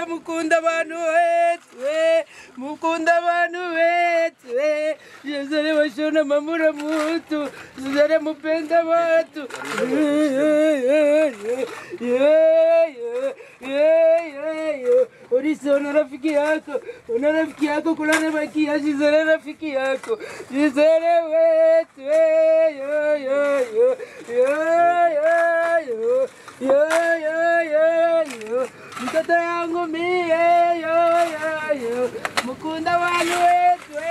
Mukunda abantu wetwe, mukunda abantu wetwe, Yezere washona mamura mutu, Yezere mupenda watu. Orisa una rafiki yako kulana makia, Yezere rafiki yako, Yezere wetwe, mtoto yangu mie mukunda wanu wetwe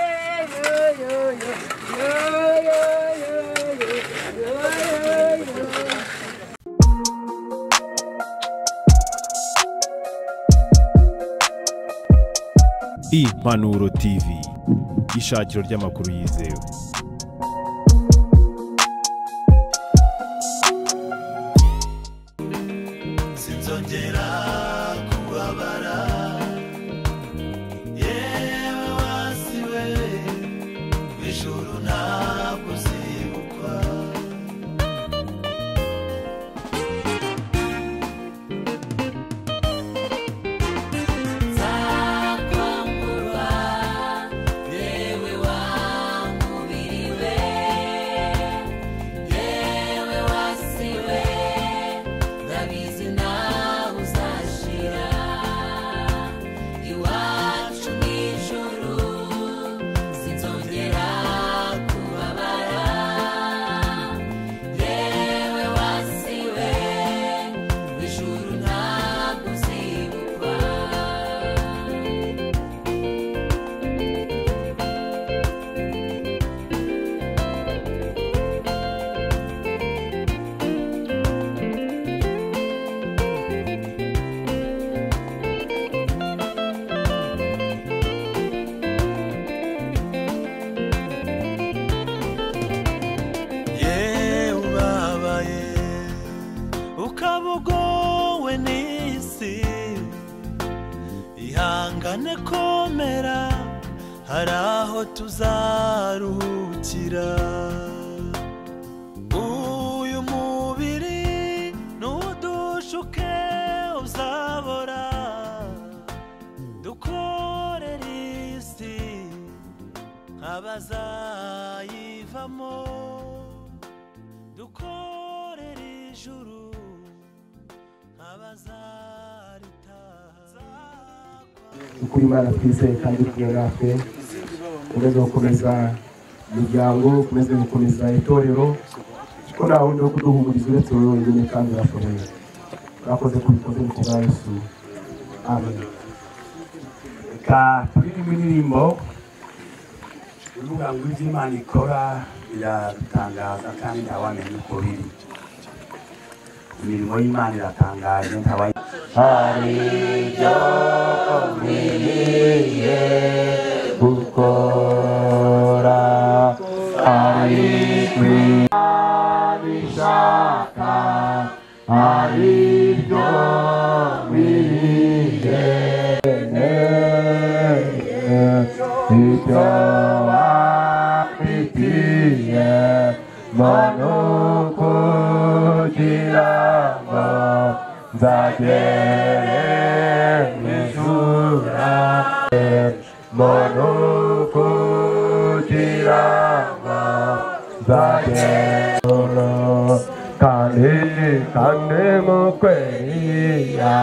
Impanuro TV, ishakiro ry'amakuru yizewe. Sinzongera kubabara, yewe wasiwe, ijuru ntabwo uzibukwa. Nzakwambura, yewe wankubiriwe, yewe wasiwe, ndabizi nawe uzashira. Iwacu mw'ijuru sinzongera kubabara, yewe wasiwe, ijuru ntabwo uzibukwa. Yewe ubabaye, ukaba ugowe n'isi, ihangane komera, hari aho tuzaruhukira. Uyu mubiri nudushuke uzabora, dukorera isi nk'abazayivamo, dukorera ijuru nk'abazaritaha. ukuri Imana twizeye kandi kumwe natwe, ukomeze gukomeza imiryango, ukomeze gukomeza itorero, kuko nta wundi wo kuduhumuriza uretse wowe wenyine kandi urashoboye. Urakoze kubikoze mu kibazo Yesu, amen. Reka turirimbe indirimbo ivuga ngo ibyo Imana ikora biratangaza kandi ntawamenya uko biri. Imirimo y'Imana iratangaje ntawayi. Hari ibyo nkwiriye gukora, hari kwibishaka, hari ibyo nkwiriye, ibyo wamfitiye, mbona kugira ngo nzagere mw'ijuru, mbona kugira ngo nzagere, kandi mu kweriya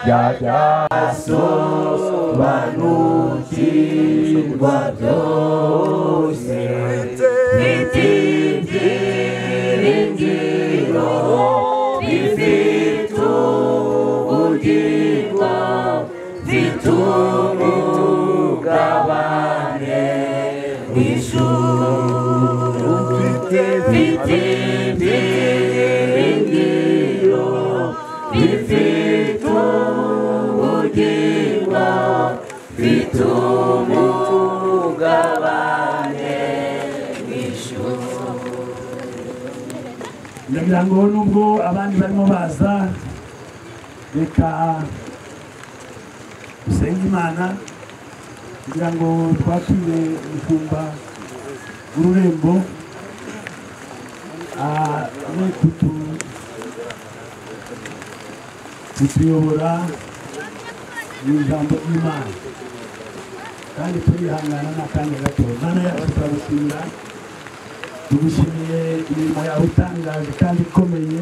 yasobanukirwa byose, mfite ibyiringiro bifite ubugingo, mfite umugabane w'ijuru, mfite ibyiringiro bifite ubugingo, mfite umugabane w'ijuru. Ndagira ngo nubwo abandi barimo baza, reka dusenge Imana kugira ngo twakire umushumba w'ururembo ne kutuyobora mu ijambo ry'Imana kandi turihangana n'akanya gato. Mana yacu turagushimira, tugushimiye imirimo yawe itangaje kandi ikomeye.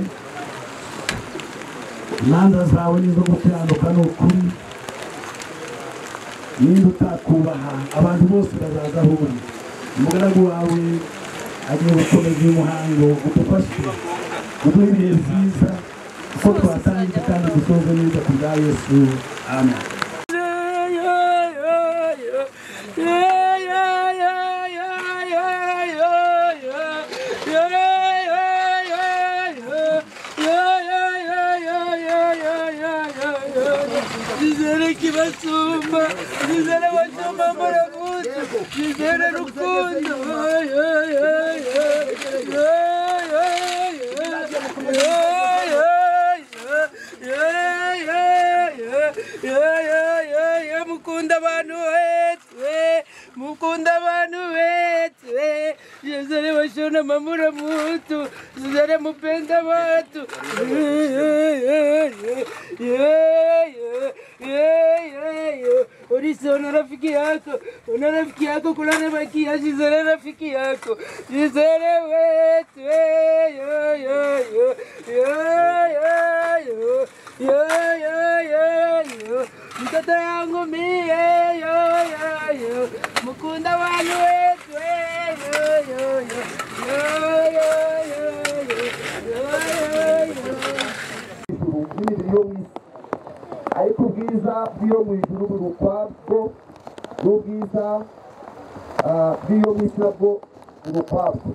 Imanza zawe nizo gukiranuka n'ukuri, ninde utakubaha? Abantu bose bazaza aho uri. Umugaragu wawe agiye gukomeza uyu muhango, udufashe uduhe ibihe byiza uko twatangiye kandi dusoze neza ku bwa Yesu, amen. Nizere kibasumba, nizere wasumba murabuzi, nizere rukundo. Mukunda abantu wetwe, mukunda abantu wetwe, nizere washona mamura mutu, nizere mupenda watu. Orisa na rafiki yako, na rafiki yako kulana bakia, nizere rafiki yako, nizere wetwe. Mtoto yangu mie, mukunda wanu wetu, ariko ubwiza bw'iyo mu ijuru buri ukwabwo n'ubwiza bw'iyo mu isi nabwo buri ukwabwo.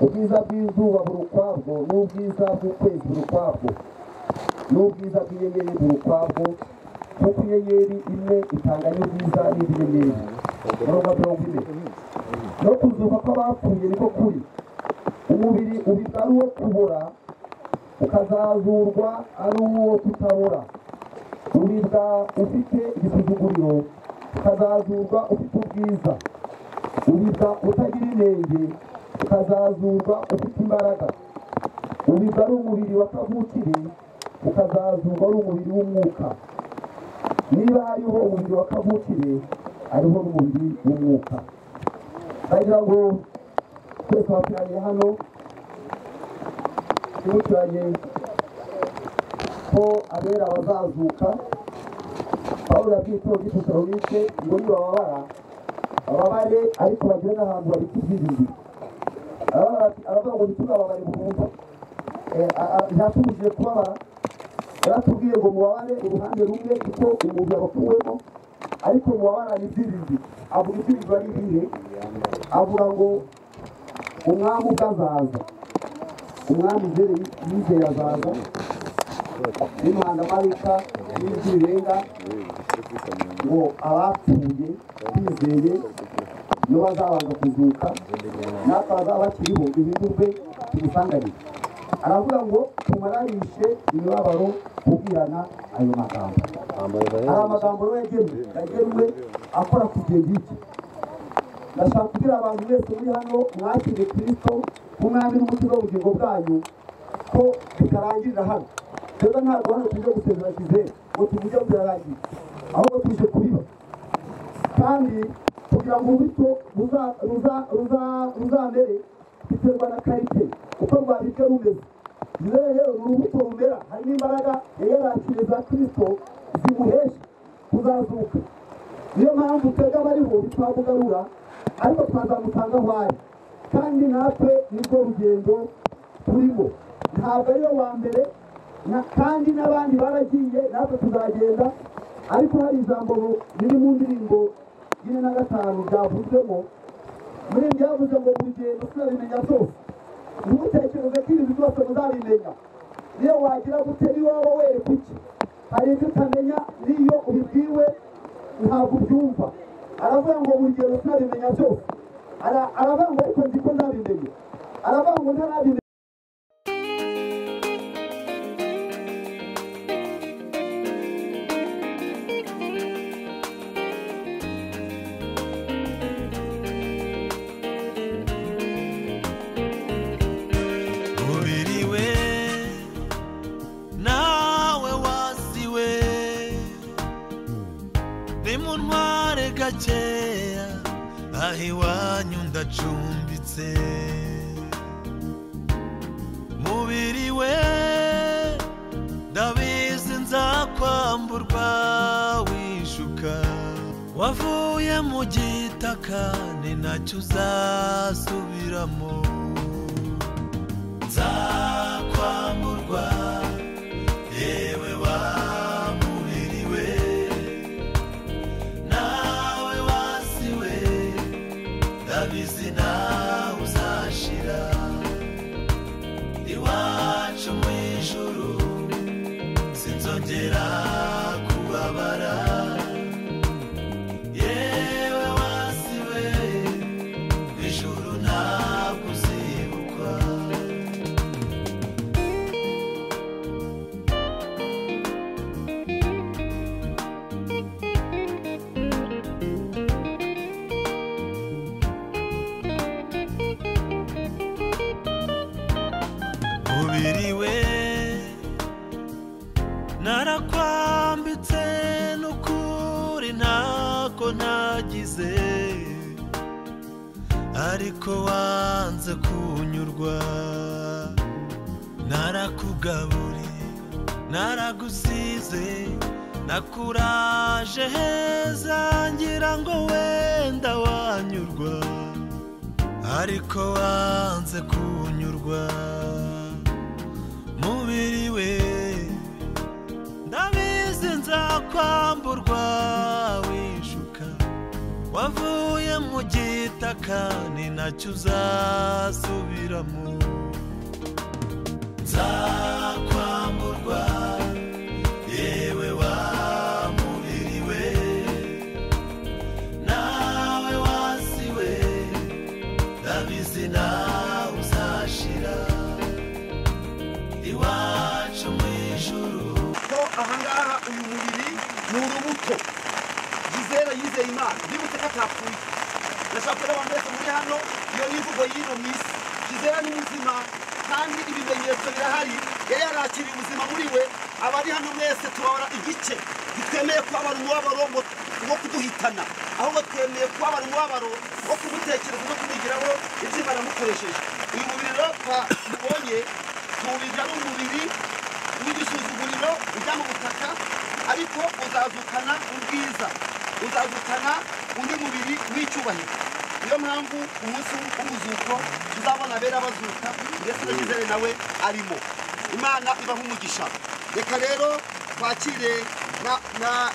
Ubwiza bw'izuba buri ukwabwo n'ubwiza bw'ukwezi buri ukwabwo n'ubwiza bw'inyenyeri buri ukwabwo, kuko inyenyeri imwe itanganya ubwiza n'indi nyenyeri. Murongo 40. No kuzuka kw'abapfuye niko kuri, umubiri ubibwa ari uwo kubora, ukazazurwa ari uwo kutabora. Uribwa ufite igisuzuguriro, ukazazurwa ufite ubwiza. Uribwa utagira inenge, ukazazurwa ufite imbaraga. Uribwa ari umubiri wa kavukire, ukazazurwa ari umubiri w'umwuka. Niba hariho umubiri wa kavukire, hariho n'umubiri w'umwuka. Ndagira ngo twese bateraniye hano twibukiranye ko abera bazazuka. Pawulo yabwiye itorero ry'i Tesalonike ngo nibababara bababare, ariko bagire n'ahantu babika ibyiringiro. Aravuga ngo ntituzababare burundu, ntatubujije kubabara. Yaratubwiye ngo mubabare uruhande rumwe kuko umuntu yabakuwemo, ariko mubabarane ibyiringiro. Avuga ibyiringiro ari ibihe? Avuga ngo umwami ubwo azaza, umwami yizeye azaza n'impanda-marika n'ijwi rirenga, ngo abapfuye bizeye nibo bazabanza kuzuka, natwe abazaba bakiriho duhindurwe tumusanganire. Aravuga ngo tumararishe imibabaro kubwirana ayo magambo. Ari amagambo yagenwe akora kugenda iki. Ndashaka kugira abantu bose muri hano mwakire Kristo nk'umwami n'umutima w'ubugingo bwanyu, ko bitarangirira hano. Rero ntabwo hano tuje gusezera Kizere ngo tujye birarangira, ahubwo tuje kubiba. Kandi kugira ngo urubuto ruzamere biterwa na karite uko rwabibwe rumeze. Rero urubuto rumera harimo imbaraga yarakiriye za Kristo zimuhesha kuzazuka. Niyo mpamvu twebwe abariho bitwamugarura, ariko twazamutanga aho ari. Kandi natwe nibwo rugendo turimo, ntabwo ariyo wa mbere, kandi n'abandi baragiye, natwe tuzagenda. Ariko hari ijambo riri mu ndirimbo 45 ryavuzwemo, muri byavuze ngo urugendo turabimenya byose. Ntutekereze ko ibintu byose muzabimenya. Niyo wagira gute, niyo waba wereka iki, hari ibyo utamenya, niyo ubibwiwe ntabwo ubyumva. Aravuga ngo urugendo turabimenya byose. Aravuga ngo ariko nzi ko nzabimenya. Aravuga ngo ntarabimenya. aho iwanyu ndacumbitse mubiri we ndabizi nzakwamburwa wishuka wavuye mu gitaka ni nacyo uzasubiramo nzakwamburwa yewe wa mubiri we nawe wasiwe ndabizi nawe uzashira iwacu mu ijuru sinzongera kubabara yewe wasiwe mu ijuru ntabwo uzibukwa mubiri we narakwambitse n'ukuri ntako ntagize ariko wanze kunyurwa narakugaburiye naragusize nakuraje heza ngira ngo wenda wanyurwa ariko wanze kunyurwa mubiri we ndabizi nzakwamburwa wishuka wavuye mu gitaka ni nacyo uzasubiramo nzakwamburwa yewe wa mubiri we nawe wasiwe ndabizi nawe uzashira iwacu mu ijuru ko ahangaha uyu mubiri ni urubuto Gisele yizeye Imana ndibutse ko atapfuye ndashaka ko abantu bose muri hano iyo nivugo y'ino mu isi Gisele ni muzima kandi ibimenyetso birahari yari yarakiriye ubuzima muri we abari hano mwese tubabara igice ntitwemeye kubabara umubabaro wo kuduhitana ahubwo twemeye kubabara umubabaro wo kumutekereza no kumwigiraho ibyo baramukoresheje uyu mubiri rero twabonye tuwubiga n'umubiri w'igisuzuguriro ujya mu butaka ariko uzazukana ubwiza uzazukana undi mubiri w'icyubahiro niyo mpamvu umunsi w'umuzuko tuzabona abera bazuka ndetse na Gisele nawe arimo Imana ibaha umugisha reka rero twakire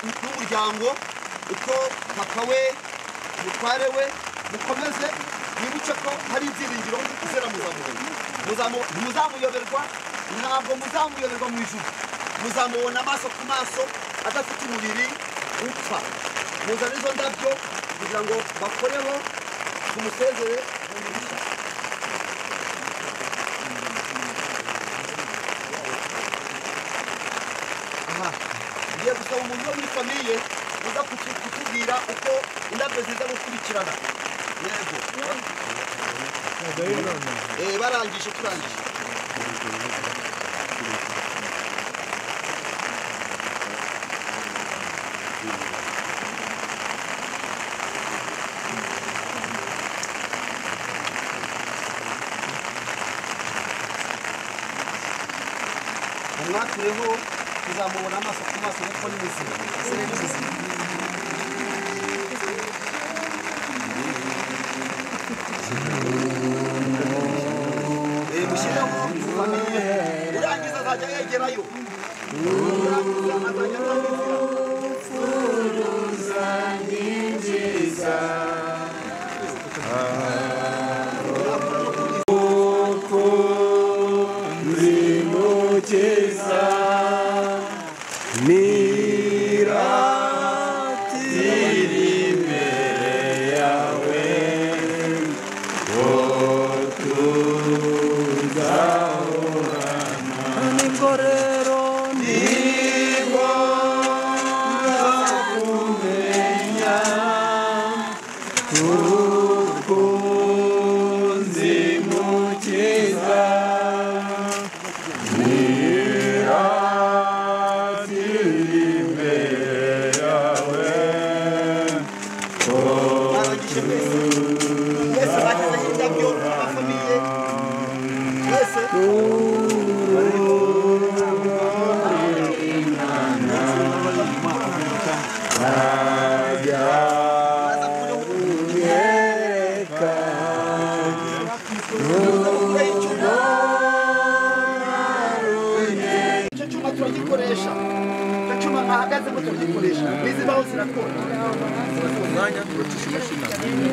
n'umuryango uko papa we umutware we mukomeze mwibuke ko hari ibyiringiro Gisele muzamuyoberwa ntabwo muzamuyoberwa mu ijuru muzamubona amaso ku maso adafite umubiri upfa muzana izo ndabyo kugira ngo bakoreho tumusezere aha ngiye gusaba umuntu wo muri famiye uza kutubwira uko indabyo ziza gukurikirana yego barangije turangije mwatureho tuzamubona amaso ku maso kuko ni muzima Gisele ni muzima mushyiraho famiye urangiza azajya yegerayo urangiza azajya furuza ninjiza Thank you. naho zirakora umwanya turacisha imashini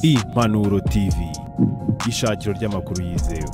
Impanuro TV, ishakiro ry'amakuru yizewe.